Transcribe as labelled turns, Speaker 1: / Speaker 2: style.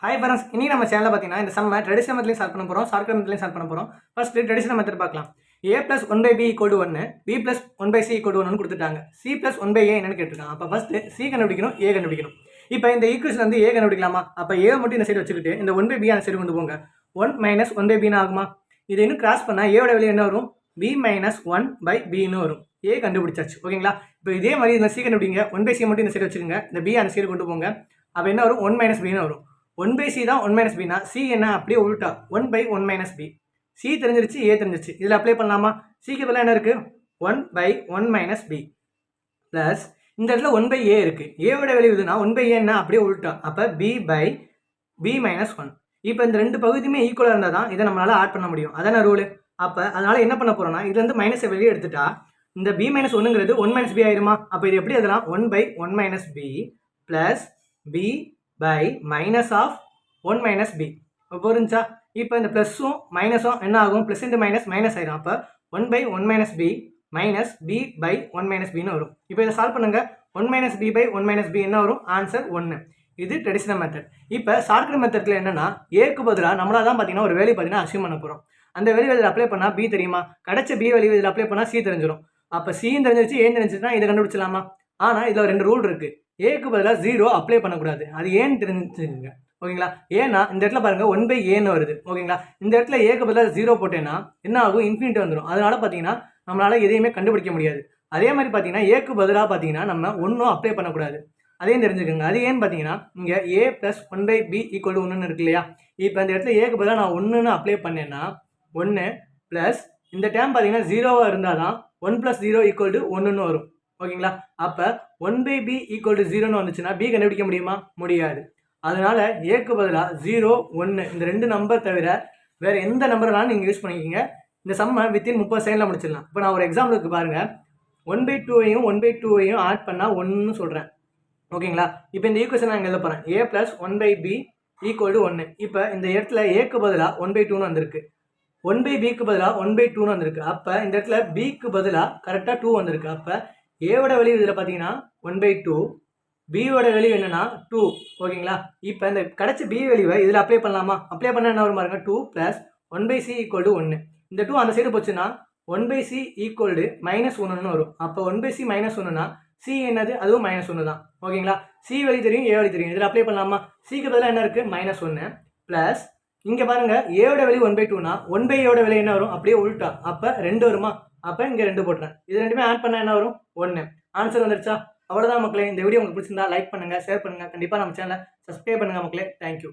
Speaker 1: Hi friends, இனி நம்ம சேனலில் பார்த்தீங்கன்னா இந்த சம்ம ட்ரெடிஷனல் மெத்தட்லையும் சால்வ் பண்ண போகிறோம், ஷார்ட்கட் மெத்தட்லையும் சால்வ் பண்ண போகிறோம். ஃபர்ஸ்ட் ட்ரெடிஷனல் மெத்தட் பார்க்கலாம். a plus 1 by b equal to 1, b plus 1 by c equal to 1 கொடுத்துட்டாங்க. c plus 1 by a என்னன்னு கேட்டிருக்காங்க. அப்போ ஃபர்ஸ்ட் c கண்டுபிடிக்கணும், a கண்டுபிடிக்கணும். இப்போ இந்த ஈக்குவேஷன் வந்து a கண்டுபிடிக்கலாமா? அப்போ a மட்டும் இந்த சைடு வச்சுக்கிட்டு இந்த 1 by b அந்த சைடு கொண்டு போங்க. 1 minus 1 by b ஆகுமா? இது இன்னும் கிராஸ் பண்ணால் a ஓட வெளியே என்ன வரும்? b minus 1 by b ன்னு வரும். a கண்டுபிடிச்சாச்சு. ஓகேங்களா? இப்போ இதே மாதிரி இந்த c கண்டுபிடிங்க. 1 by c மட்டும் இந்த சைடு வச்சுக்கோங்க, இந்த b அந்த சைடு கொண்டு போங்க. அப்போ என்ன வரும்? 1 minus b ன்னு வரும். 1 by c தான் 1 minus b னா c என்ன அப்படியே உள்டா 1 by 1 minus b. c தெரிஞ்சிருச்சு, a தெரிஞ்சிருச்சு. இதில் அப்ளை பண்ணலாமா? c க்கு பதிலாக என்ன இருக்கு? 1 by 1 minus b பிளஸ் இந்த இடத்துல 1 by a இருக்கு. a ஓட வேல்யூ இதுனா 1 by a என்ன அப்படியே உள்டா, அப்போ b by b minus 1. இப்போ இந்த ரெண்டு பகுதியுமே ஈக்குவலாக இருந்தால் தான் இதை நம்மளால ஆட் பண்ண முடியும். அதான ரூல். அப்போ அதனால என்ன பண்ண போறோம்னா இதுல இருந்து மைனஸ் வெளியே எடுத்துட்டா இந்த b minus 1ங்கிறது 1 minus b ஆயிருமா? அப்போ இது எப்படி எழுதலாம்? 1 by 1 minus b plus b by minus of 1 minus b. புரிஞ்சா? இப்போ இந்த ப்ளஸும் மைனஸும் என்ன ஆகும்? ப்ளஸ் இன்ட்டு மைனஸ் மைனஸ் ஆயிடும். அப்போ 1 by 1 minus b minus b by 1 minus b ன்னு வரும். இப்போ இதை சால்வ் பண்ணுங்க. 1 minus b by 1 minus b என்ன வரும்? ஆன்சர் 1. இது ட்ரெடிஷனல் மெத்தட். இப்போ ஷார்ட்கட் மெத்தட்ல என்னன்னா ஏக்கு பதிலாக நம்மளா தான் பார்த்தீங்கன்னா ஒரு வேல்யூ பார்த்தீங்கன்னா அசியூம் பண்ண போகிறோம். அந்த வேல்யூ இதில் அப்ளை பண்ணால் b தெரியுமா? கிடைச்ச b வேல்யூ இதில் அப்ளை பண்ணால் c தெரிஞ்சிடும். அப்போ c தெரிஞ்சிருச்சு, a தெரிஞ்சிச்சுன்னா இதை கண்டுபிடிச்சலாமா? ஆனால் இதில் ரெண்டு ரூல் இருக்கு. ஏக்கு பதிலாக 0 அப்ளை பண்ணக்கூடாது. அது ஏன்னு தெரிஞ்சுங்க. ஓகேங்களா? ஏன்னா இந்த இடத்துல பாருங்க 1 by a ன்னு வருது. ஓகேங்களா? இந்த இடத்துல ஏக்கு பதிலாக 0 போட்டேன்னா என்ன ஆகும்? இன்ஃபினிட்டி வந்துடும். அதனால பார்த்தீங்கன்னா நம்மளால எதையுமே கண்டுபிடிக்க முடியாது. அதே மாதிரி பார்த்தீங்கன்னா ஏக்கு பதிலாக பார்த்தீங்கன்னா நம்ம ஒன்றும் அப்ளை பண்ணக்கூடாது. அதையும் தெரிஞ்சுக்கோங்க. அது ஏன்னு பார்த்தீங்கன்னா இங்கே a plus 1 by b equal to 1ன்னு இருக்கு இல்லையா? இப்போ இந்த இடத்துல ஏக்கு பதிலாக நான் 1ன்னு அப்ளை பண்ணேன்னா 1 ப்ளஸ் இந்த டேம் பார்த்தீங்கன்னா 0வாக இருந்தால் தான் 1 plus 0 equal to 1ன்னு வரும். ஓகேங்களா? அப்போ 1 by b equal to 0ன்னு வந்துச்சுன்னா b கண்டுபிடிக்க முடியுமா? முடியாது. அதனால ஏக்கு பதிலாக 0 1 இந்த ரெண்டு நம்பர் தவிர வேற எந்த நம்பர்னாலும் நீங்கள் யூஸ் பண்ணிக்கிங்க. இந்த சம்மை வித்தின் 30 செகண்டில் முடிச்சிடலாம். இப்போ நான் ஒரு எக்ஸாம்பிளுக்கு பாருங்க. 1 by 2ஐயும் 1 by 2ஐயும் ஆட் பண்ணால் 1ன்னு சொல்கிறேன். ஓகேங்களா? இப்போ இந்த ஈக்குவேஷன் நான் எழுத போகிறேன். a plus 1 by b equal to 1. இப்போ இந்த இடத்துல ஏக்கு பதிலாக 1 by 2ன்னு வந்திருக்கு. 1 by bக்கு பதிலாக 1 by 2ன்னு வந்திருக்கு. அப்போ இந்த இடத்துல bக்கு பதிலாக கரெக்டாக 2 வந்திருக்கு. அப்போ ஏவோட வேல்யூ இதில் பார்த்தீங்கன்னா 1 by 2, பியோட வேல்யூ என்னன்னா 2. ஓகேங்களா? இப்போ இந்த கிடைச்ச பி வேல்யூவை இதில் அப்ளை பண்ணலாமா? அப்ளை பண்ண என்ன வரும் பாருங்க? 2 plus 1 by c equal to 1. இந்த 2 அந்த சைடு போச்சுன்னா 1 by c equal to minus 1ன்னு வரும். அப்போ 1 by c minus 1னா c என்னது? அதுவும் minus 1 தான். ஓகேங்களா? c வேல்யூ தெரியும், a வேல்யூ தெரியும். இதில் அப்ளை பண்ணலாமா? cக்கு பதிலாக என்ன இருக்குது? -1 ப்ளஸ் இங்கே பாருங்க ஏவோட value 1 by 2னா 1 by a value என்ன வரும்? அப்படியே உள்டா. அப்போ 2 வருமா? அப்போ இங்கே 2 போட்டுறேன். இது ரெண்டுமே ஆட் பண்ணால் என்ன வரும்? 1. ஆன்சர் வந்துருச்சா? அவ்வளோதான் மக்களே. இந்த வீடியோ உங்களுக்கு பிடிச்சிருந்தா லைக் பண்ணுங்கள், ஷேர் பண்ணுங்கள். கண்டிப்பாக நம்ம சேனலை சப்ஸ்கிரைப் பண்ணுங்கள் மக்களே. தேங்க்யூ.